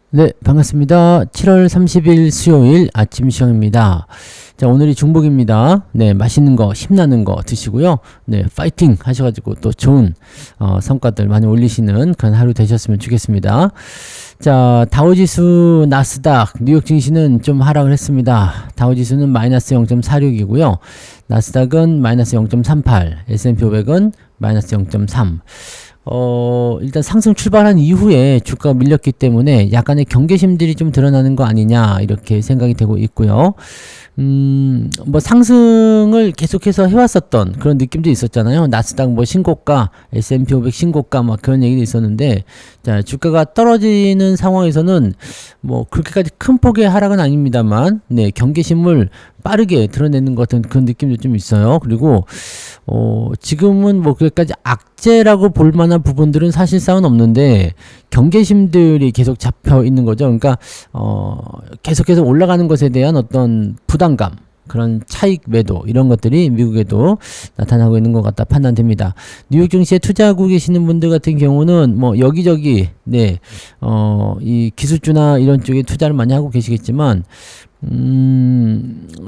네, 반갑습니다. 7월 30일 수요일 아침 시황입니다. 자, 오늘이 중복입니다. 네, 맛있는 거, 힘나는 거 드시고요. 네, 파이팅 하셔가지고 또 좋은 성과들 많이 올리시는 그런 하루 되셨으면 좋겠습니다. 자, 다우지수, 나스닥, 뉴욕 증시는 좀 하락을 했습니다. 다우지수는 마이너스 0.46이고요. 나스닥은 마이너스 0.38, S&P 500은 마이너스 0.3. 일단 상승 출발한 이후에 주가가 밀렸기 때문에 약간의 경계심들이 좀 드러나는 거 아니냐, 이렇게 생각이 되고 있고요. 뭐 상승을 계속해서 해왔었던 그런 느낌도 있었잖아요. 나스닥 뭐 신고가, S&P 500 신고가 막 그런 얘기도 있었는데, 자, 주가가 떨어지는 상황에서는 뭐 그렇게까지 큰 폭의 하락은 아닙니다만, 네, 경계심을 빠르게 드러내는 것 같은 그런 느낌도 좀 있어요. 그리고 지금은 뭐 그렇게까지 악재라고 볼 만한 부분들은 사실상은 없는데 경계심들이 계속 잡혀 있는 거죠. 그러니까 계속해서 올라가는 것에 대한 어떤 부담감, 그런 차익 매도, 이런 것들이 미국에도 나타나고 있는 것 같다 판단됩니다. 뉴욕 증시에 투자하고 계시는 분들 같은 경우는 뭐 여기저기 이 기술주나 이런 쪽에 투자를 많이 하고 계시겠지만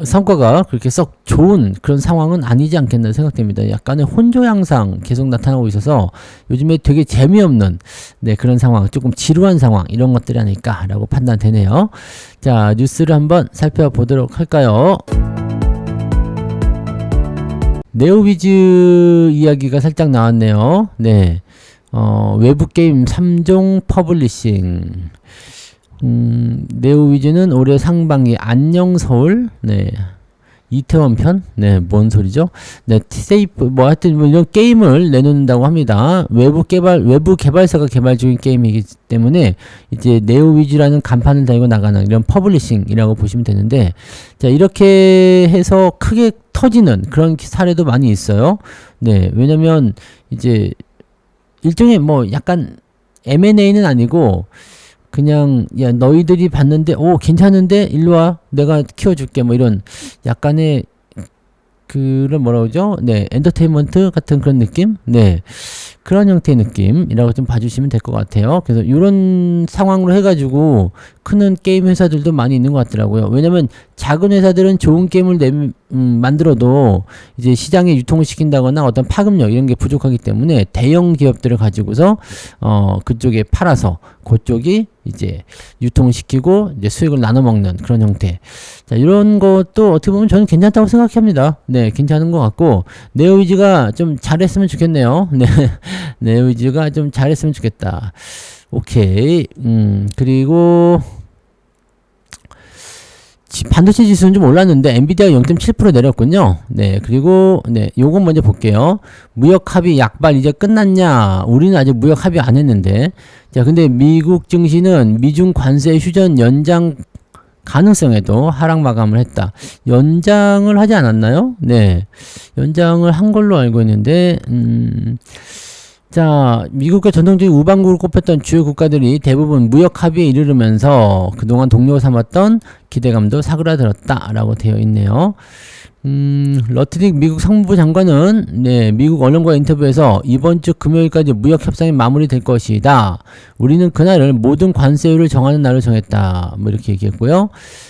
성과가 그렇게 썩 좋은 그런 상황은 아니지 않겠나 생각됩니다. 약간의 혼조 양상 계속 나타나고 있어서 요즘에 되게 재미없는 그런 상황, 조금 지루한 상황, 이런 것들이 아닐까라고 판단되네요. 자, 뉴스를 한번 살펴보도록 할까요? 네오위즈 이야기가 살짝 나왔네요. 네, 외부 게임 3종 퍼블리싱. 네오위즈는 올해 상반기 안녕서울, 이태원 편? 뭔 소리죠? 티세이프, 뭐 하여튼 뭐 이런 게임을 내놓는다고 합니다. 외부 개발사가 개발 중인 게임이기 때문에 이제 네오위즈라는 간판을 달고 나가는 이런 퍼블리싱이라고 보시면 되는데, 자, 이렇게 해서 크게 터지는 그런 사례도 많이 있어요. 네, 왜냐면 이제 일종의 뭐 약간 M&A는 아니고 그냥 야, 너희들이 봤는데 오 괜찮은데 일로와 내가 키워줄게, 뭐 이런 약간의 그런 뭐라 그러죠? 엔터테인먼트 같은 그런 느낌? 그런 형태의 느낌이라고 좀 봐주시면 될 것 같아요. 그래서 이런 상황으로 해가지고 크는 게임 회사들도 많이 있는 것 같더라고요. 왜냐면 작은 회사들은 좋은 게임을 만들어도 이제 시장에 유통을 시킨다거나 어떤 파급력 이런 게 부족하기 때문에 대형 기업들을 가지고서 그쪽에 팔아서 그쪽이 이제 유통을 시키고 이제 수익을 나눠 먹는 그런 형태. 자, 이런 것도 어떻게 보면 저는 괜찮다고 생각합니다. 괜찮은 것 같고, 네오위즈가 좀 잘했으면 좋겠네요. 네오위즈가 좀 잘했으면 좋겠다. 오케이. 그리고 반도체 지수는 좀 올랐는데 엔비디아가 0.7% 내렸군요. 그리고 요건 먼저 볼게요. 무역 합의 약발 이제 끝났냐? 우리는 아직 무역 합의 안 했는데. 자, 근데 미국 증시는 미중 관세 휴전 연장 가능성에도 하락 마감을 했다. 연장을 하지 않았나요? 연장을 한 걸로 알고 있는데, 자, 미국과 전통적인 우방국을 꼽혔던 주요 국가들이 대부분 무역 합의에 이르르면서 그동안 동료 삼았던 기대감도 사그라들었다라고 되어 있네요. 러트닉 미국 상무부 장관은 미국 언론과 인터뷰에서 이번 주 금요일까지 무역 협상이 마무리될 것이다. 우리는 그날을 모든 관세율을 정하는 날을 정했다. 뭐 이렇게 얘기했고요.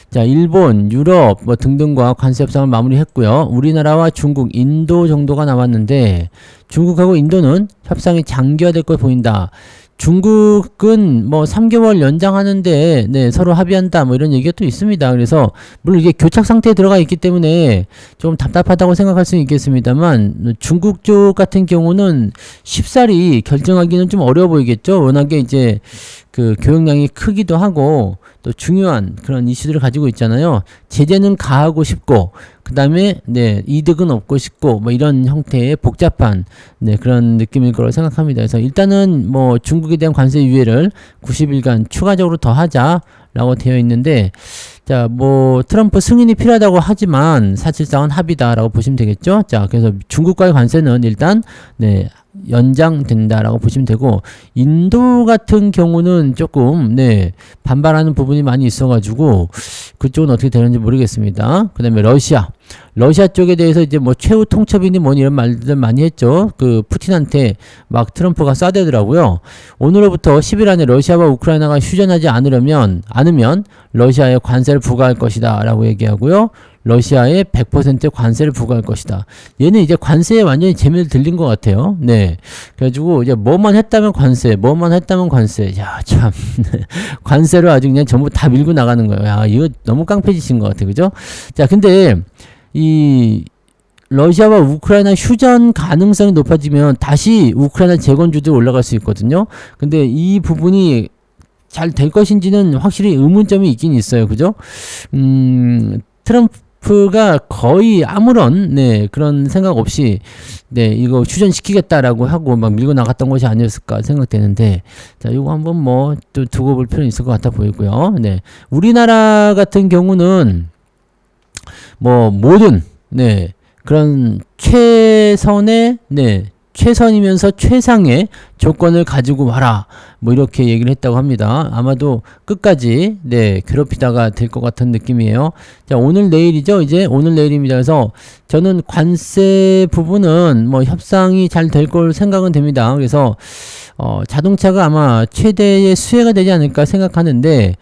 자, 일본, 유럽 뭐 등등과 관세 협상을 마무리했고요. 우리나라와 중국, 인도 정도가 남았는데 중국하고 인도는 협상이 장기화될 것 보인다. 중국은 뭐 3개월 연장하는데 서로 합의한다 뭐 이런 얘기가 또 있습니다. 그래서 물론 이게 교착 상태에 들어가 있기 때문에 좀 답답하다고 생각할 수는 있겠습니다만, 중국 쪽 같은 경우는 쉽사리 결정하기는 좀 어려워 보이겠죠. 워낙에 이제 그 교역량이 크기도 하고 또 중요한 그런 이슈들을 가지고 있잖아요. 제재는 가하고 싶고 그 다음에 이득은 얻고 싶고 뭐 이런 형태의 복잡한 그런 느낌일 거라고 생각합니다. 그래서 일단은 뭐 중국에 대한 관세 유예를 90일간 추가적으로 더 하자라고 되어 있는데, 자, 뭐 트럼프 승인이 필요하다고 하지만 사실상은 합의다라고 보시면 되겠죠. 자, 그래서 중국과의 관세는 일단 연장된다라고 보시면 되고, 인도 같은 경우는 조금 반발하는 부분이 많이 있어가지고 그쪽은 어떻게 되는지 모르겠습니다. 그 다음에 러시아 쪽에 대해서 이제 뭐 최후 통첩이니 뭐니 이런 말들 많이 했죠. 그 푸틴한테 막 트럼프가 쏴대더라고요. 오늘로부터 10일 안에 러시아와 우크라이나가 휴전하지 않으면 러시아에 관세를 부과할 것이다 라고 얘기하고요. 러시아에 100% 관세를 부과할 것이다. 얘는 이제 관세에 완전히 재미를 들린 것 같아요. 네. 그래가지고 이제 뭐만 했다면 관세. 야, 참. 관세로 아주 그냥 전부 다 밀고 나가는 거예요. 야, 이거 너무 깡패짓인 것 같아. 그죠? 자, 근데 이 러시아와 우크라이나 휴전 가능성이 높아지면 다시 우크라이나 재건주도 올라갈 수 있거든요. 근데 이 부분이 잘 될 것인지는 확실히 의문점이 있긴 있어요. 그죠? 트럼프가 거의 아무런 그런 생각 없이 이거 휴전시키겠다라고 하고 막 밀고 나갔던 것이 아니었을까 생각되는데, 자, 이거 한번 뭐 또 두고 볼 필요는 있을 것 같아 보이고요. 우리나라 같은 경우는 뭐 모든 그런 최선이면서 최상의 조건을 가지고 와라, 뭐 이렇게 얘기를 했다고 합니다. 아마도 끝까지 괴롭히다가 될 것 같은 느낌이에요. 자, 오늘 내일이죠. 이제 오늘 내일입니다. 그래서 저는 관세 부분은 뭐 협상이 잘 될 걸 생각은 됩니다. 그래서 자동차가 아마 최대의 수혜가 되지 않을까 생각하는데,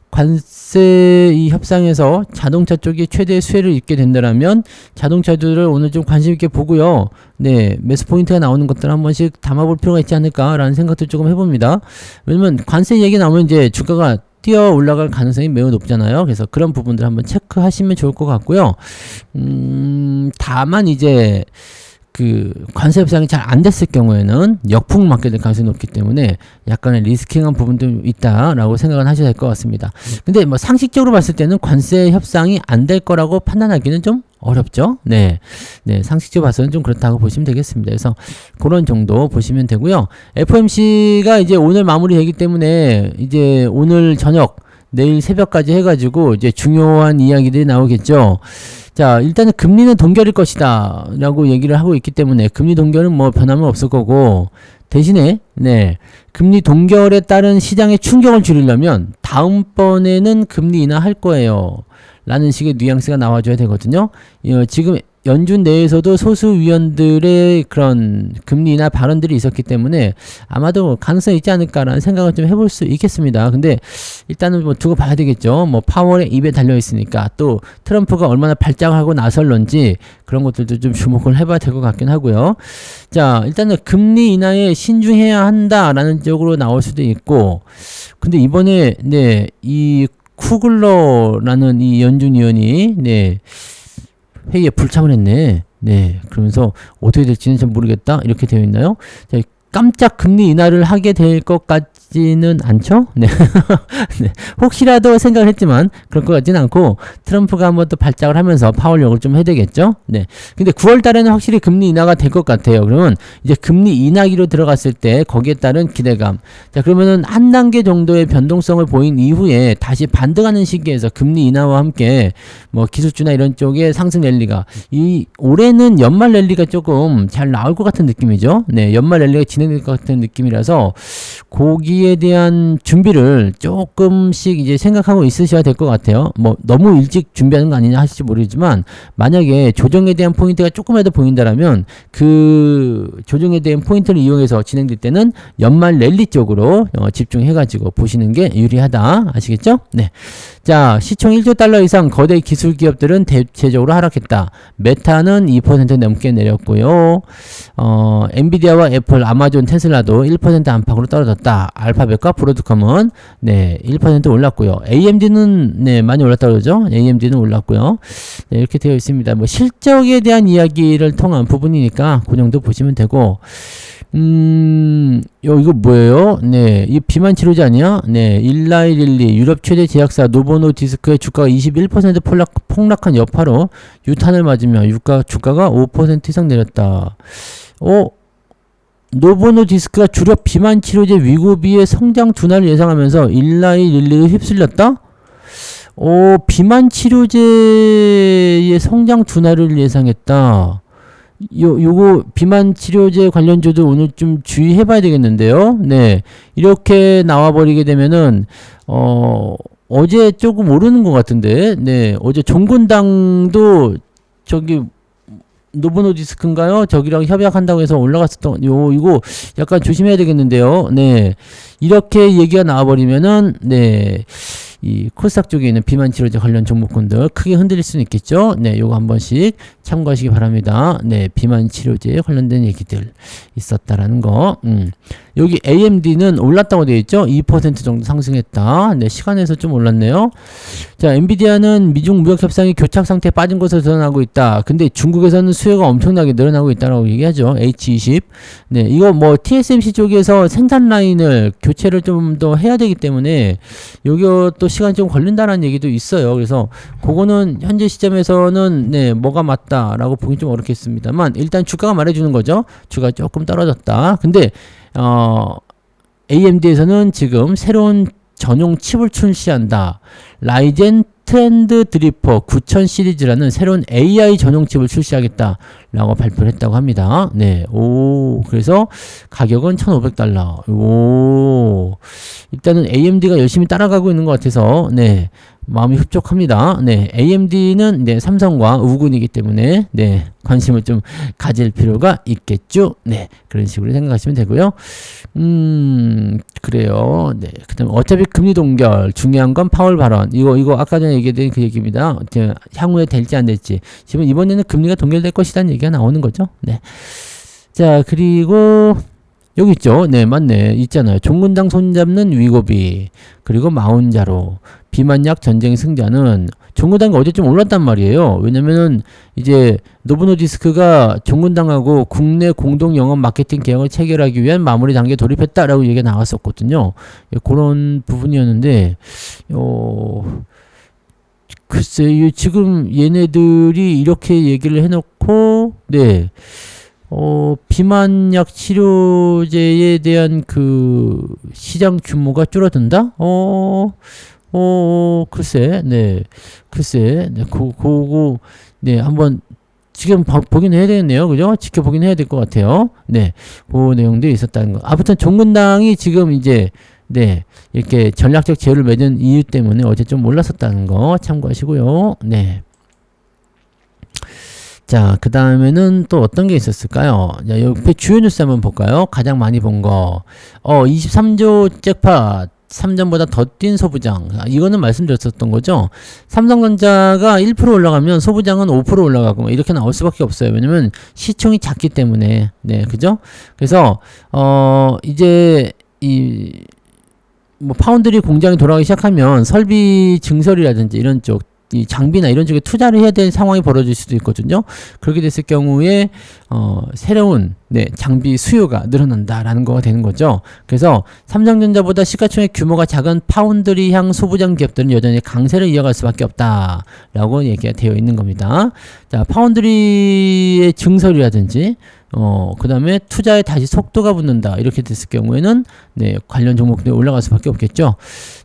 관세 이 협상에서 자동차 쪽이 최대의 수혜를 입게 된다면 자동차들을 오늘 좀 관심 있게 보고요. 매수 포인트가 나오는 것들 한 번씩 담아볼 필요가 있지 않을까라는 생각도 조금 해봅니다. 왜냐면 관세 얘기 나오면 이제 주가가 뛰어 올라갈 가능성이 매우 높잖아요. 그래서 그런 부분들 한번 체크하시면 좋을 것 같고요. 다만 이제 그 관세 협상이 잘 안 됐을 경우에는 역풍 맞게 될 가능성이 높기 때문에 약간의 리스킹한 부분도 있다라고 생각은 하셔야 될 것 같습니다. 근데 뭐 상식적으로 봤을 때는 관세 협상이 안 될 거라고 판단하기는 좀 어렵죠. 상식적으로 봐서는 좀 그렇다고 보시면 되겠습니다. 그래서 그런 정도 보시면 되고요. FOMC가 이제 오늘 마무리되기 때문에 이제 오늘 저녁 내일 새벽까지 해가지고 이제 중요한 이야기들이 나오겠죠. 자, 일단은 금리는 동결일 것이다 라고 얘기를 하고 있기 때문에 금리 동결은 뭐 변함은 없을 거고, 대신에 금리 동결에 따른 시장의 충격을 줄이려면 다음번에는 금리 인하할 거예요 라는 식의 뉘앙스가 나와줘야 되거든요. 지금 연준 내에서도 소수 위원들의 그런 금리 인하 발언들이 있었기 때문에 아마도 가능성이 있지 않을까라는 생각을 좀 해볼 수 있겠습니다. 근데 일단은 뭐 두고 봐야 되겠죠. 뭐 파월의 입에 달려 있으니까, 또 트럼프가 얼마나 발작을 하고 나설런지 그런 것들도 좀 주목을 해봐야 될 것 같긴 하고요. 자, 일단은 금리 인하에 신중해야 한다라는 쪽으로 나올 수도 있고, 근데 이번에 이 쿠글러라는 이 연준 위원이 회의에 불참을 했네. 그러면서 어떻게 될지는 잘 모르겠다 이렇게 되어 있나요? 자, 깜짝 금리 인하를 하게 될 것 같지는 않죠? 혹시라도 생각을 했지만 그럴 것 같지는 않고, 트럼프가 한번 또 발작을 하면서 파월 역을 좀 해야 되겠죠? 근데 9월 달에는 확실히 금리 인하가 될 것 같아요. 그러면 이제 금리 인하기로 들어갔을 때 거기에 따른 기대감. 자, 그러면은 한 단계 정도의 변동성을 보인 이후에 다시 반등하는 시기에서 금리 인하와 함께 뭐 기술주나 이런 쪽의 상승 랠리가, 이 올해는 연말 랠리가 조금 잘 나올 것 같은 느낌이죠. 연말 랠리가 진행될 것 같은 느낌이라서 거기에 대한 준비를 조금씩 이제 생각하고 있으셔야 될 것 같아요. 뭐 너무 일찍 준비하는 거 아니냐 하실지 모르지만, 만약에 조정에 대한 포인트가 조금이라도 보인다라면 그 조정에 대한 포인트를 이용해서 진행될 때는 연말 랠리 쪽으로 집중해가지고 보시는 게 유리하다. 아시겠죠? 자, 시총 1조 달러 이상 거대 기술 기업들은 대체적으로 하락했다. 메타는 2% 넘게 내렸고요. 엔비디아와 애플, 아마존, 테슬라도 1% 안팎으로 떨어졌다. 알파벳과 브로드컴은 1% 올랐고요. AMD는 많이 올랐다고 그러죠. AMD는 올랐고요. 이렇게 되어 있습니다. 뭐 실적에 대한 이야기를 통한 부분이니까 그 정도 보시면 되고, 이거 뭐예요? 이 비만 치료제 아니야? 일라이릴리 유럽 최대 제약사 노보노 디스크의 주가가 21% 폭락한 여파로 유탄을 맞으며 주가가 5% 이상 내렸다. 노보노 디스크가 주력 비만 치료제 위고비의 성장 둔화를 예상하면서 일라이릴리를 휩쓸렸다? 비만 치료제의 성장 둔화를 예상했다. 요거 비만 치료제 관련주도 오늘 좀 주의해 봐야 되겠는데요. 네. 이렇게 나와버리게 되면은, 어제 조금 오르는 것 같은데, 네. 어제 종근당도 저기, 노보노디스크인가요? 저기랑 협약한다고 해서 올라갔었던, 이거 약간 조심해야 되겠는데요. 네. 이렇게 얘기가 나와버리면은, 네. 이 코스닥 쪽에 있는 비만 치료제 관련 종목군들 크게 흔들릴 수는 있겠죠. 네, 요거 한 번씩 참고하시기 바랍니다. 네, 비만 치료제에 관련된 얘기들 있었다라는 거. 여기 AMD는 올랐다고 되어 있죠. 2% 정도 상승했다. 네, 시간에서 좀 올랐네요. 자, 엔비디아는 미중 무역 협상이 교착 상태에 빠진 것으로 드러나고 있다. 근데 중국에서는 수요가 엄청나게 늘어나고 있다라고 얘기하죠. H20. 네, 이거 뭐 TSMC 쪽에서 생산 라인을 교체를 좀 더 해야 되기 때문에 요것도 시간이 좀 걸린다는 얘기도 있어요. 그래서 그거는 현재 시점에서는 네, 뭐가 맞다라고 보기 좀 어렵겠습니다만 일단 주가가 말해주는 거죠. 주가 조금 떨어졌다. 근데 AMD에서는 지금 새로운 전용 칩을 출시한다. 라이젠 트렌드 드리퍼 9000 시리즈라는 새로운 AI 전용 칩을 출시하겠다라고 발표를 했다고 합니다. 네, 오, 그래서 가격은 $1,500. 오, 일단은 AMD가 열심히 따라가고 있는 것 같아서, 네, 마음이 흡족합니다. 네, AMD는 네, 삼성과 우군이기 때문에, 네, 관심을 좀 가질 필요가 있겠죠. 네, 그런 식으로 생각하시면 되고요. 그래요. 네, 그 다음에 어차피 금리 동결, 중요한 건 파월 발언. 이거 아까 전에 얘기했던 그 얘기입니다. 향후에 될지 안 될지. 지금 이번에는 금리가 동결될 것이라는 얘기가 나오는 거죠. 네. 자, 그리고 여기 있죠. 네, 맞네. 있잖아요. 종근당 손잡는 위고비. 그리고 마운자로. 비만약 전쟁 승자는 종근당이 어제 좀 올랐단 말이에요. 왜냐면은 이제 노보노디스크가 종근당하고 국내 공동 영업 마케팅 계약을 체결하기 위한 마무리 단계에 돌입했다라고 얘기가 나왔었거든요. 그런 부분이었는데, 글쎄요. 지금 얘네들이 이렇게 얘기를 해놓고, 네. 비만약 치료제에 대한 그 시장 규모가 줄어든다? 글쎄, 네. 글쎄, 네. 그거, 네. 한번 지금 보긴 해야 되겠네요. 그죠? 지켜보긴 해야 될 것 같아요. 네. 그 내용들이 있었다는 거. 아무튼 종근당이 지금 이제, 네. 이렇게 전략적 제휴를 맺은 이유 때문에 어제 좀 올랐었다는 거 참고하시고요. 네. 자, 그 다음에는 또 어떤 게 있었을까요? 자, 옆에 주요 뉴스 한번 볼까요? 가장 많이 본 거. 23조 잭팟. 3전보다 더 뛴 소부장. 이거는 말씀드렸었던 거죠. 삼성전자가 1% 올라가면 소부장은 5% 올라가고 이렇게 나올 수밖에 없어요. 왜냐면 시총이 작기 때문에. 네, 그죠? 그래서, 이제, 뭐, 파운드리 공장이 돌아가기 시작하면 설비 증설이라든지 이런 쪽, 이 장비나 이런 쪽에 투자를 해야 될 상황이 벌어질 수도 있거든요. 그렇게 됐을 경우에 새로운 네, 장비 수요가 늘어난다라는 거가 되는 거죠. 그래서 삼성전자보다 시가총액 규모가 작은 파운드리향 소부장 기업들은 여전히 강세를 이어갈 수밖에 없다라고 얘기가 되어 있는 겁니다. 자, 파운드리의 증설이라든지 그 다음에 투자에 다시 속도가 붙는다. 이렇게 됐을 경우에는, 네, 관련 종목들이 올라갈 수밖에 없겠죠.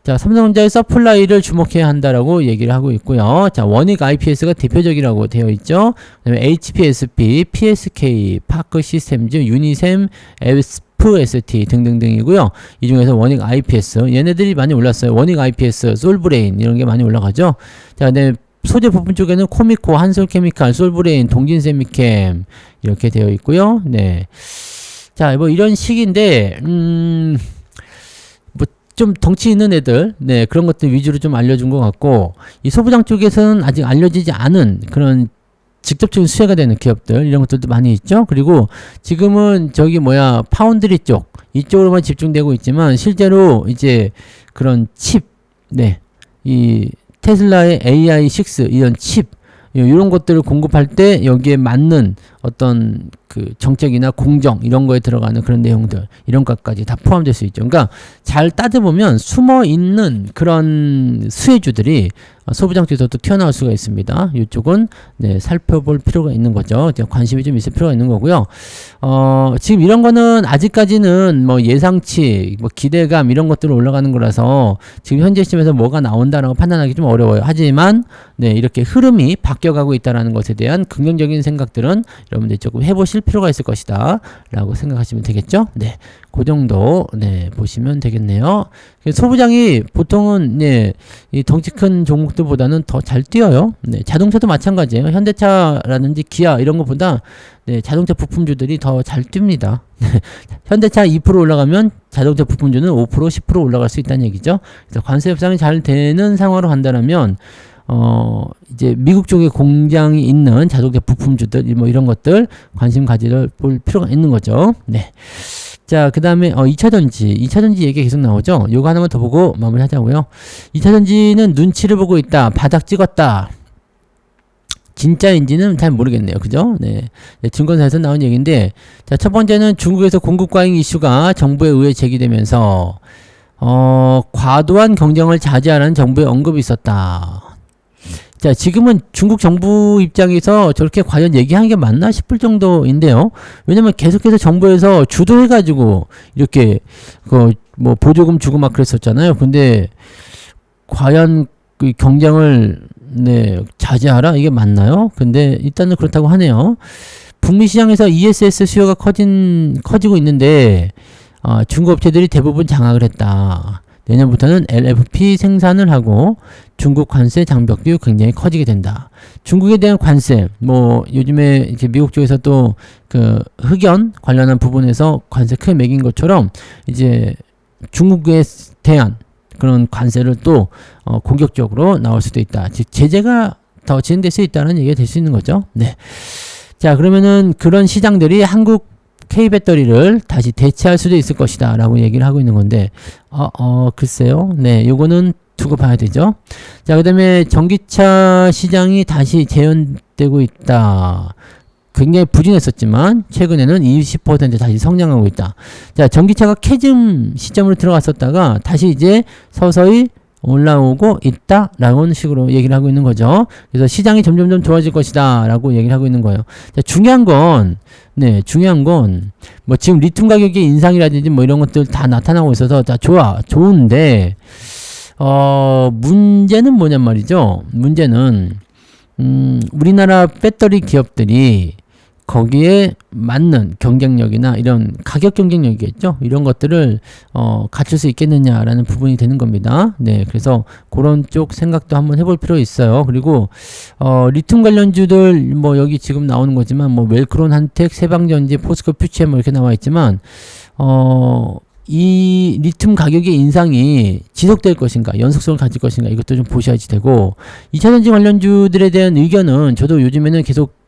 자, 삼성전자의 서플라이를 주목해야 한다라고 얘기를 하고 있고요. 자, 원익 IPS가 대표적이라고 되어 있죠. 그 다음에 HPSP, PSK, 파크 시스템즈, 유니셈, FST 등등등이고요. 이 중에서 원익 IPS, 얘네들이 많이 올랐어요. 원익 IPS, 솔브레인, 이런 게 많이 올라가죠. 자, 네. 소재 부품 쪽에는 코미코, 한솔케미칼, 솔브레인, 동진세미캠 이렇게 되어 있고요. 네. 자, 뭐 이런 식인데 뭐 좀 덩치 있는 애들, 네, 그런 것들 위주로 좀 알려준 것 같고, 이 소부장 쪽에서는 아직 알려지지 않은 그런 직접적인 수혜가 되는 기업들, 이런 것들도 많이 있죠. 그리고 지금은 저기 뭐야, 파운드리 쪽 이쪽으로만 집중되고 있지만 실제로 이제 그런 칩, 네, 이 테슬라의 AI6 이런 칩 이런 것들을 공급할 때 여기에 맞는 어떤 그 정책이나 공정 이런 거에 들어가는 그런 내용들 이런 것까지 다 포함될 수 있죠. 그러니까 잘 따져보면 숨어 있는 그런 수혜주들이 소부장 쪽에서도 튀어나올 수가 있습니다. 이쪽은 네, 살펴볼 필요가 있는 거죠. 관심이 좀 있을 필요가 있는 거고요. 지금 이런 거는 아직까지는 뭐 예상치, 뭐 기대감 이런 것들로 올라가는 거라서 지금 현재 시점에서 뭐가 나온다라고 판단하기 좀 어려워요. 하지만 네, 이렇게 흐름이 바뀌어가고 있다는 것에 대한 긍정적인 생각들은 여러분들이 조금 해보실 필요가 있을 것이다 라고 생각하시면 되겠죠. 네, 그 정도 네 보시면 되겠네요. 소부장이 보통은 네, 이 덩치 큰 종목들보다는 더 잘 뛰어요. 네, 자동차도 마찬가지예요. 현대차라든지 기아 이런 것보다 네, 자동차 부품주들이 더 잘 뜁니다. 현대차 2% 올라가면 자동차 부품주는 5%, 10% 올라갈 수 있다는 얘기죠. 그래서 관세 협상이 잘 되는 상황으로 간다면 이제 미국 쪽에 공장이 있는 자동차 부품주들 뭐 이런 것들 관심 가지볼 필요가 있는 거죠. 네. 자, 그 다음에 2차전지 얘기 계속 나오죠. 요거 하나만 더 보고 마무리 하자고요. 2차전지는 눈치를 보고 있다. 바닥 찍었다. 진짜인지는 잘 모르겠네요. 그죠? 네. 증권사에서 나온 얘기인데, 자, 첫 번째는 중국에서 공급 과잉 이슈가 정부에 의해 제기되면서 과도한 경쟁을 자제하라는 정부의 언급이 있었다. 자, 지금은 중국 정부 입장에서 저렇게 과연 얘기한 게 맞나 싶을 정도인데요. 왜냐면 계속해서 정부에서 주도해가지고 이렇게 뭐 보조금 주고 막 그랬었잖아요. 근데 과연 그 경쟁을 네, 자제하라? 이게 맞나요? 근데 일단은 그렇다고 하네요. 북미 시장에서 ESS 수요가 커지고 있는데 중국 업체들이 대부분 장악을 했다. 내년부터는 LFP 생산을 하고 중국 관세 장벽도 굉장히 커지게 된다. 중국에 대한 관세, 뭐 요즘에 이제 미국 쪽에서 또 그 흑연 관련한 부분에서 관세 크게 매긴 것처럼 이제 중국에 대한 그런 관세를 또 공격적으로 나올 수도 있다. 즉 제재가 더 진행될 수 있다는 얘기가 될 수 있는 거죠. 네. 자, 그러면은 그런 시장들이 한국 K배터리를 다시 대체할 수도 있을 것이다 라고 얘기를 하고 있는 건데 글쎄요. 네, 요거는 두고 봐야 되죠. 자, 그 다음에 전기차 시장이 다시 재현되고 있다. 굉장히 부진했었지만 최근에는 20% 다시 성장하고 있다. 자, 전기차가 캐즘 시점으로 들어갔었다가 다시 이제 서서히 올라오고 있다라는 식으로 얘기를 하고 있는 거죠. 그래서 시장이 점점점 좋아질 것이다 라고 얘기를 하고 있는 거예요. 자, 중요한 건 뭐 지금 리튬 가격의 인상이라든지 뭐 이런 것들 다 나타나고 있어서 다 좋은데 문제는 뭐냔 말이죠. 문제는 우리나라 배터리 기업들이 거기에 맞는 경쟁력이나 이런 가격 경쟁력이겠죠. 이런 것들을 갖출 수 있겠느냐라는 부분이 되는 겁니다. 네, 그래서 그런 쪽 생각도 한번 해볼 필요 있어요. 그리고 리튬 관련주들 뭐 여기 지금 나오는 거지만 뭐 웰크론, 한텍, 세방전지, 포스코, 퓨치엠 뭐 이렇게 나와 있지만 이 리튬 가격의 인상이 지속될 것인가, 연속성을 가질 것인가 이것도 좀 보셔야지 되고 2차전지 관련주들에 대한 의견은 저도 요즘에는 계속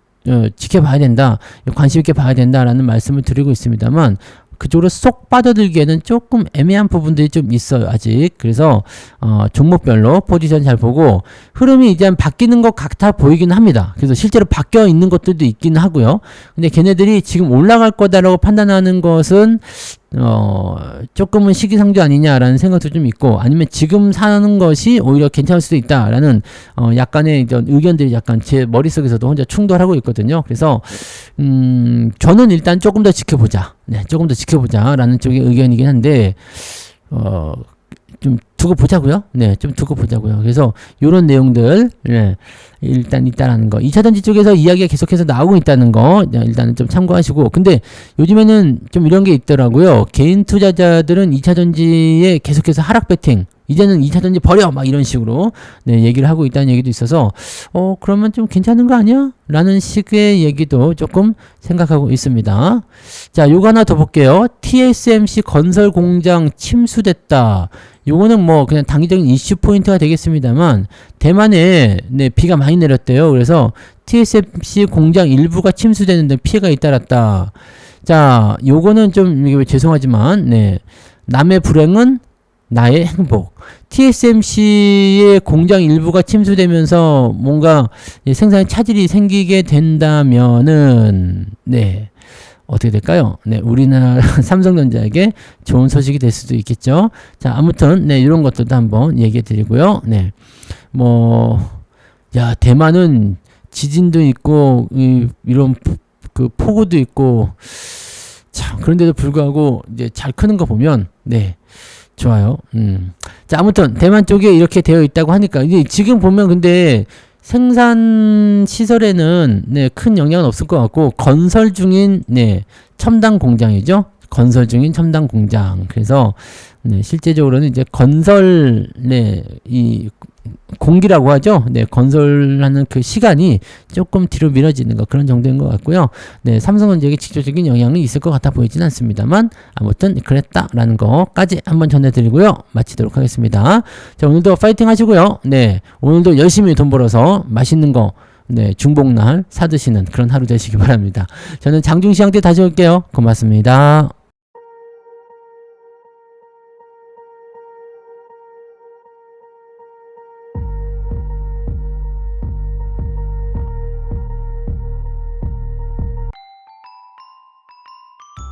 지켜봐야 된다, 관심 있게 봐야 된다라는 말씀을 드리고 있습니다만 그쪽으로 쏙 빠져들기에는 조금 애매한 부분들이 좀 있어요 아직. 그래서 종목별로 포지션 잘 보고 흐름이 이제 바뀌는 것 같아 보이긴 합니다. 그래서 실제로 바뀌어 있는 것들도 있긴 하고요. 근데 걔네들이 지금 올라갈 거다라고 판단하는 것은 조금은 시기상조 아니냐라는 생각도 좀 있고, 아니면 지금 사는 것이 오히려 괜찮을 수도 있다라는 약간의 이런 의견들이 약간 제 머릿속에서도 혼자 충돌하고 있거든요. 그래서 저는 일단 조금 더 지켜보자. 네, 조금 더 지켜보자라는 쪽의 의견이긴 한데 좀 두고 보자고요. 네, 좀 두고 보자고요. 그래서 요런 내용들 일단 있다라는 거. 2차전지 쪽에서 이야기가 계속해서 나오고 있다는 거 일단은 좀 참고하시고, 근데 요즘에는 좀 이런 게 있더라고요. 개인 투자자들은 2차전지에 계속해서 하락 배팅, 이제는 2차전지 버려! 막 이런 식으로 얘기를 하고 있다는 얘기도 있어서 그러면 좀 괜찮은 거 아니야? 라는 식의 얘기도 조금 생각하고 있습니다. 자, 요거 하나 더 볼게요. TSMC 건설 공장 침수됐다. 요거는 뭐 그냥 단기적인 이슈 포인트가 되겠습니다만 대만에 비가 많이 내렸대요. 그래서 TSMC 공장 일부가 침수되는데 피해가 잇따랐다. 자, 요거는 좀 이게 죄송하지만 남의 불행은 나의 행복. TSMC의 공장 일부가 침수되면서 뭔가 생산에 차질이 생기게 된다면은 어떻게 될까요? 우리나라 삼성전자에게 좋은 소식이 될 수도 있겠죠. 자, 아무튼 이런 것들도 한번 얘기해 드리고요. 대만은 지진도 있고 이런 그 폭우도 있고 참, 그런데도 불구하고 이제 잘 크는 거 보면 좋아요. 자, 아무튼 대만 쪽에 이렇게 되어 있다고 하니까 이제 지금 보면 근데 생산 시설에는 네, 큰 영향은 없을 것 같고 건설 중인 네, 첨단 공장이죠. 건설 중인 첨단 공장. 그래서 네, 실제적으로는 이제 건설 이 공기라고 하죠. 네, 건설하는 그 시간이 조금 뒤로 미뤄지는 것 그런 정도인 것 같고요. 네, 삼성전자에게 직접적인 영향이 있을 것 같아 보이지는 않습니다만 아무튼 그랬다라는 거까지 한번 전해드리고요. 마치도록 하겠습니다. 자, 오늘도 파이팅 하시고요. 네, 오늘도 열심히 돈 벌어서 맛있는 거 네, 중복날 사드시는 그런 하루 되시기 바랍니다. 저는 장중시장 때 다시 올게요. 고맙습니다.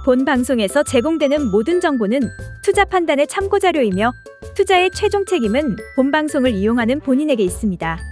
본 방송에서 제공되는 모든 정보는 투자 판단의 참고 자료이며 투자의 최종 책임은 본 방송을 이용하는 본인에게 있습니다.